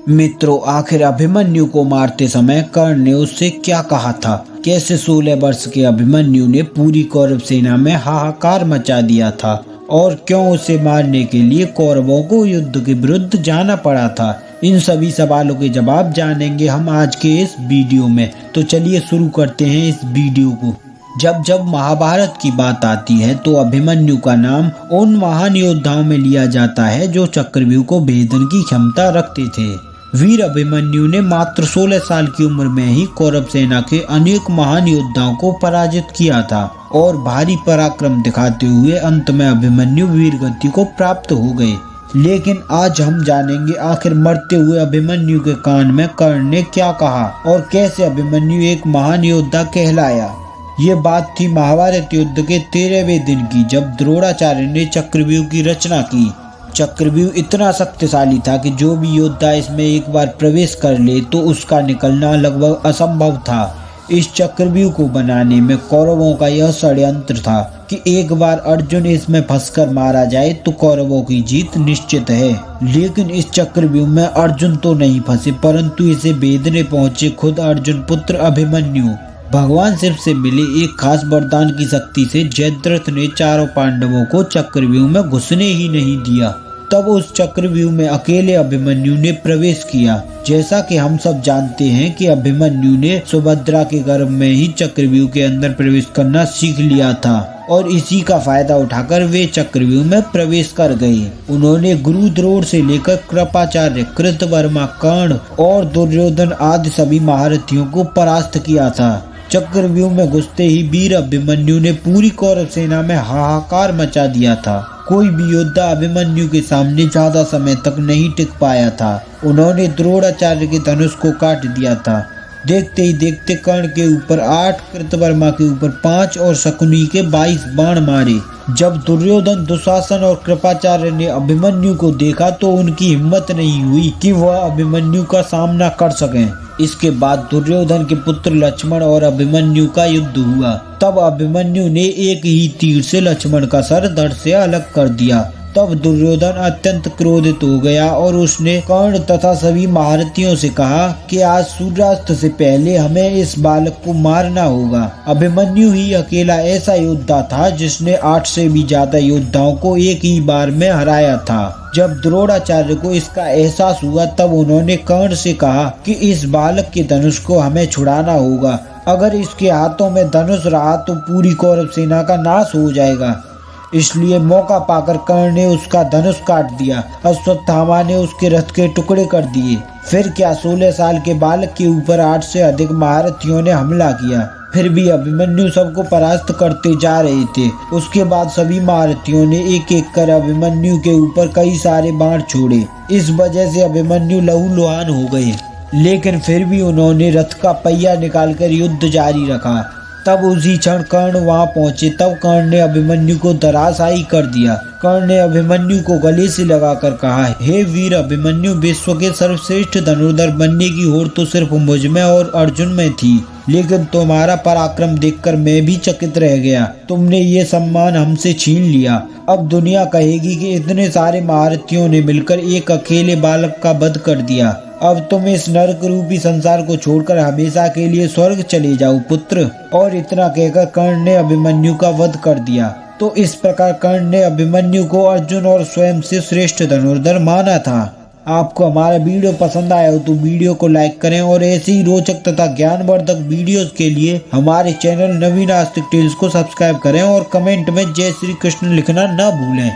मित्रों, आखिर अभिमन्यु को मारते समय कर्ण ने उससे क्या कहा था? कैसे 16 वर्ष के अभिमन्यु ने पूरी कौरव सेना में हाहाकार मचा दिया था और क्यों उसे मारने के लिए कौरवों को युद्ध के विरुद्ध जाना पड़ा था? इन सभी सवालों के जवाब जानेंगे हम आज के इस वीडियो में। तो चलिए शुरू करते हैं इस वीडियो को। जब जब महाभारत की बात आती है तो अभिमन्यु का नाम उन महान योद्धाओं में लिया जाता है जो चक्रव्यूह को भेदन की क्षमता रखते थे। वीर अभिमन्यु ने मात्र 16 साल की उम्र में ही कौरव सेना के अनेक महान योद्धाओं को पराजित किया था और भारी पराक्रम दिखाते हुए अंत में अभिमन्यु वीर गति को प्राप्त हो गए। लेकिन आज हम जानेंगे आखिर मरते हुए अभिमन्यु के कान में कर्ण ने क्या कहा और कैसे अभिमन्यु एक महान योद्धा कहलाया। ये बात थी महाभारत युद्ध के 13वें दिन की, जब द्रोणाचार्य ने चक्रव्यूह की रचना की। चक्रव्यूह इतना शक्तिशाली था कि जो भी योद्धा इसमें एक बार प्रवेश कर ले तो उसका निकलना लगभग असंभव था। इस चक्रव्यूह को बनाने में कौरवों का यह षड्यंत्र था कि एक बार अर्जुन इसमें फंसकर मारा जाए तो कौरवों की जीत निश्चित है। लेकिन इस चक्रव्यूह में अर्जुन तो नहीं फंसे, परंतु इसे भेदने पहुंचे खुद अर्जुन पुत्र अभिमन्यु। भगवान शिव से मिले एक खास वरदान की शक्ति से जयद्रथ ने चारों पांडवों को चक्रव्यूह में घुसने ही नहीं दिया। तब उस चक्रव्यूह में अकेले अभिमन्यु ने प्रवेश किया। जैसा कि हम सब जानते हैं कि अभिमन्यु ने सुभद्रा के गर्भ में ही चक्रव्यूह के अंदर प्रवेश करना सीख लिया था और इसी का फायदा उठाकर वे चक्रव्यूह में प्रवेश कर गए। उन्होंने गुरु द्रोण से लेकर कृपाचार्य, कृतवर्मा, कर्ण और दुर्योधन आदि सभी महारथियों को परास्त किया था। चक्रव्यूह में घुसते ही वीर अभिमन्यु ने पूरी कौरव सेना में हाहाकार मचा दिया था। कोई भी योद्धा अभिमन्यु के सामने ज्यादा समय तक नहीं टिक पाया था। उन्होंने द्रोणाचार्य के धनुष को काट दिया था। देखते ही देखते कर्ण के ऊपर 8, कृतवर्मा के ऊपर 5 और शकुनी के 22 बाण मारे। जब दुर्योधन, दुशासन और कृपाचार्य ने अभिमन्यु को देखा तो उनकी हिम्मत नहीं हुई कि वह अभिमन्यु का सामना कर सकें। इसके बाद दुर्योधन के पुत्र लक्ष्मण और अभिमन्यु का युद्ध हुआ। तब अभिमन्यु ने एक ही तीर से लक्ष्मण का सर धड़ से अलग कर दिया। तब दुर्योधन अत्यंत क्रोधित हो गया और उसने कर्ण तथा सभी महारथियों से कहा कि आज सूर्यास्त से पहले हमें इस बालक को मारना होगा। अभिमन्यु ही अकेला ऐसा योद्धा था जिसने 8 से भी ज्यादा योद्धाओं को एक ही बार में हराया था। जब द्रोणाचार्य को इसका एहसास हुआ तब उन्होंने कर्ण से कहा कि इस बालक के धनुष को हमें छुड़ाना होगा। अगर इसके हाथों में धनुष रहा तो पूरी कौरव सेना का नाश हो जाएगा। इसलिए मौका पाकर कर्ण ने उसका धनुष काट दिया। अश्वत्थामा ने उसके रथ के टुकड़े कर दिए। फिर क्या, 16 साल के बालक के ऊपर 8 से अधिक महारथियों ने हमला किया। फिर भी अभिमन्यु सबको परास्त करते जा रहे थे। उसके बाद सभी महारथियों ने एक एक कर अभिमन्यु के ऊपर कई सारे बाण छोड़े। इस वजह से अभिमन्यु लहूलुहान हो गए, लेकिन फिर भी उन्होंने रथ का पहिया निकालकर युद्ध जारी रखा। तब उसी क्षण कर्ण वहां पहुंचे। तब कर्ण ने अभिमन्यु को धराशायी कर दिया। कर्ण ने अभिमन्यु को गले से लगाकर कहा, हे वीर अभिमन्यु, विश्व के सर्वश्रेष्ठ धनुर्धर बनने की होड़ तो सिर्फ मुझ में और अर्जुन में थी, लेकिन तुम्हारा पराक्रम देखकर मैं भी चकित रह गया। तुमने ये सम्मान हमसे छीन लिया। अब दुनिया कहेगी कि इतने सारे महारथियों ने मिलकर एक अकेले बालक का वध कर दिया। अब तुम इस नरक रूपी संसार को छोड़कर हमेशा के लिए स्वर्ग चले जाओ पुत्र। और इतना कहकर कर्ण ने अभिमन्यु का वध कर दिया। तो इस प्रकार कर्ण ने अभिमन्यु को अर्जुन और स्वयं से श्रेष्ठ धनुर्धर माना था। आपको हमारा वीडियो पसंद आया हो तो वीडियो को लाइक करें और ऐसे ही रोचक तथा ज्ञानवर्धक वीडियोस के लिए हमारे चैनल नवीन आस्तिक टेल्स को सब्सक्राइब करें और कमेंट में जय श्री कृष्ण लिखना न भूलें।